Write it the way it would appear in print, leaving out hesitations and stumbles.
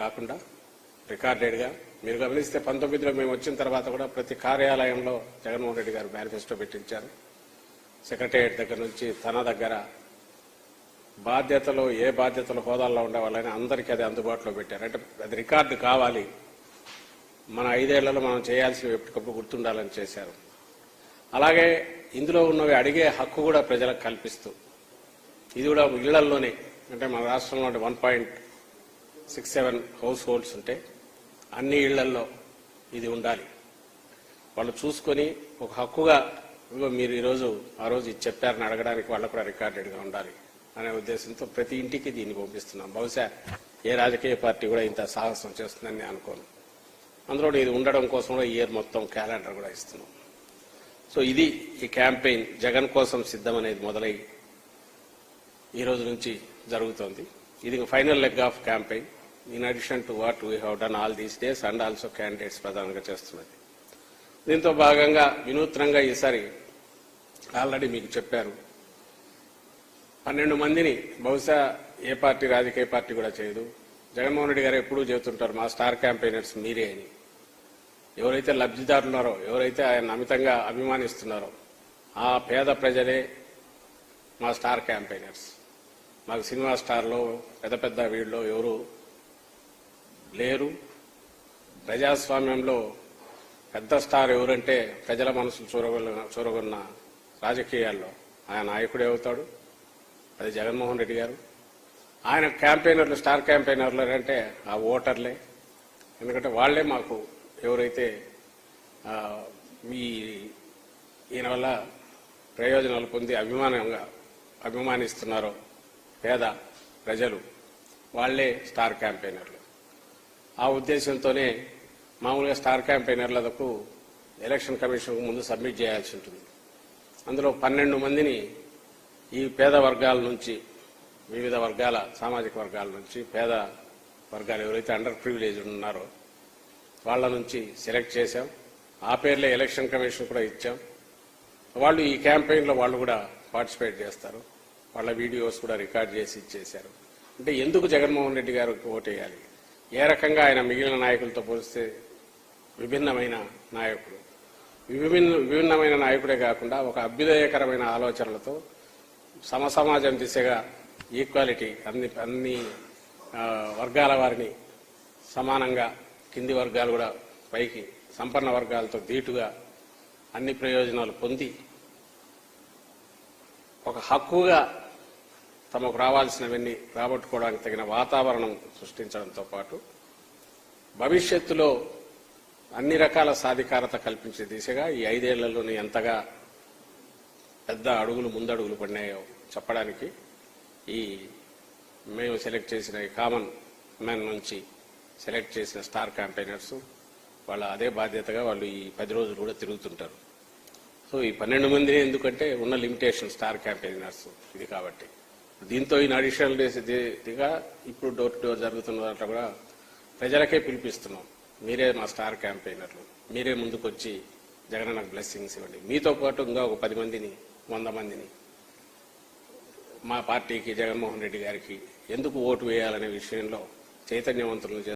కాకుండా రికార్డెడ్గా మీరు గమనిస్తే 19లో మేము వచ్చిన తర్వాత కూడా ప్రతి కార్యాలయంలో జగన్మోహన్ రెడ్డి గారు మేనిఫెస్టో పెట్టించారు. సెక్రటేరియట్ దగ్గర నుంచి తన దగ్గర బాధ్యతలు ఏ బాధ్యతలు హోదాల్లో ఉండే వాళ్ళని అందరికీ అది అందుబాటులో పెట్టారు. అంటే అది రికార్డు కావాలి, మన 5 ఏళ్లలో మనం చేయాల్సినవి ఎప్పటికప్పుడు గుర్తుండాలని చేశారు. అలాగే ఇందులో ఉన్నవి అడిగే హక్కు కూడా ప్రజలకు కల్పిస్తూ ఇది కూడా ఇళ్లల్లోనే, అంటే మన రాష్ట్రంలో 1.67 హౌస్ హోల్డ్స్ ఉంటే అన్ని ఇళ్లల్లో ఇది ఉండాలి. వాళ్ళు చూసుకొని ఒక హక్కుగా మీరు ఈరోజు ఆ రోజు ఇది చెప్పారని అడగడానికి వాళ్ళు కూడా రికార్డెడ్గా ఉండాలి అనే ఉద్దేశంతో ప్రతి ఇంటికి దీన్ని పంపిస్తున్నాం. బహుశా ఏ రాజకీయ పార్టీ కూడా ఇంత సాహసం చేస్తుందని నేను అనుకోను. అందులో ఇది ఉండడం కోసం కూడా ఈ ఇయర్ మొత్తం క్యాలెండర్ కూడా ఇస్తున్నాం. సో ఇది ఈ క్యాంపెయిన్ జగన్ కోసం సిద్ధం అనేది మొదలై ఈ రోజు నుంచి జరుగుతోంది. ఇది final leg of campaign in addition to what we have done all these days and also candidates ప్రధానంగా చేస్తున్నది. దీంతో భాగంగా వినూత్నంగా ఈసారి ఆల్రెడీ మీకు చెప్పారు 12 మందిని, బహుశా ఏ పార్టీ రాజకీయ పార్టీ కూడా చేయదు. జగన్మోహన్ రెడ్డి గారు ఎప్పుడూ చెబుతుంటారు మా స్టార్ క్యాంపెయినర్స్ మీరే అని. ఎవరైతే లబ్ధిదారులున్నారో, ఎవరైతే ఆయన అమితంగా అభిమానిస్తున్నారో ఆ పేద ప్రజలే మా స్టార్ క్యాంపెయినర్స్. మాకు సినిమా స్టార్లో పెద్ద పెద్ద వీళ్ళలో ఎవరు లేరు. ప్రజాస్వామ్యంలో పెద్ద స్టార్ ఎవరంటే ప్రజల మనసులు చూరగొన్న రాజకీయాల్లో ఆయన నాయకుడే అవుతాడు, అది జగన్మోహన్ రెడ్డి గారు. ఆయన క్యాంపెయినర్లు స్టార్ క్యాంపెయినర్లు అంటే ఆ ఓటర్లే. ఎందుకంటే వాళ్లే మాకు ఎవరైతే ఈయన వల్ల ప్రయోజనాలు పొంది అభిమానిస్తున్నారో పేద ప్రజలు, వాళ్లే స్టార్ క్యాంపెయినర్లు. ఆ ఉద్దేశంతోనే మామూలుగా స్టార్ క్యాంపెయినర్లకు ఎలక్షన్ కమిషన్కు ముందు సబ్మిట్ చేయాల్సి ఉంటుంది. అందులో 12 మందిని ఈ పేద వర్గాల నుంచి, వివిధ వర్గాల సామాజిక వర్గాల నుంచి, పేద వర్గాలు ఎవరైతే అండర్ ప్రివిలేజ్డ్ ఉన్నారో వాళ్ళ నుంచి సెలెక్ట్ చేశాం. ఆ పేర్లే ఎలక్షన్ కమిషన్ కూడా ఇచ్చాం. వాళ్ళు ఈ క్యాంపెయిన్లో వాళ్ళు కూడా పార్టిసిపేట్ చేస్తారు. వాళ్ళ వీడియోస్ కూడా రికార్డ్ చేసి ఇచ్చేశారు. అంటే ఎందుకు జగన్మోహన్ రెడ్డి గారికి ఓటేయాలి, ఏ రకంగా ఆయన మిగిలిన నాయకులతో పోలిస్తే విభిన్నమైన నాయకుడు. విభిన్నమైన నాయకుడే కాకుండా ఒక అభ్యుదయకరమైన ఆలోచనలతో సమసమాజం దిశగా ఈక్వాలిటీ, అన్ని వర్గాల వారిని సమానంగా, కింది వర్గాలు కూడా పైకి, సంపన్న వర్గాలతో ధీటుగా అన్ని ప్రయోజనాలు పొంది ఒక హక్కుగా తమకు రావాల్సినవన్నీ రాబట్టుకోవడానికి తగిన వాతావరణం సృష్టించడంతో పాటు భవిష్యత్తులో అన్ని రకాల సాధికారత కల్పించే దిశగా ఈ 5 ఏళ్లలోనే ఎంతగా పెద్ద ముందడుగులు పడినాయో చెప్పడానికి ఈ మేము సెలెక్ట్ చేసిన ఈ కామన్ మ్యాన్ నుంచి సెలెక్ట్ చేసిన స్టార్ క్యాంపెయినర్స్ వాళ్ళ అదే బాధ్యతగా వాళ్ళు ఈ 10 రోజులు కూడా తిరుగుతుంటారు. సో ఈ 12 మంది ఎందుకంటే ఉన్న లిమిటేషన్ స్టార్ క్యాంపెయినర్స్ ఇది కాబట్టి, దీంతో ఈ అడిషనల్ డేస్గా ఇప్పుడు డోర్ టు డోర్ జరుగుతున్న దాంట్లో కూడా ప్రజలకే పిలిపిస్తున్నాం. మీరే మా స్టార్ క్యాంపెయినర్లు, మీరే ముందుకొచ్చి జగనన్నకు బ్లెస్సింగ్స్ ఇవ్వండి. మీతో పాటు ఇంకా ఒక 10 మందిని, 100 మందిని మా పార్టీకి, జగన్మోహన్ రెడ్డి గారికి ఎందుకు ఓటు వేయాలనే విషయంలో చైతన్యవంతులను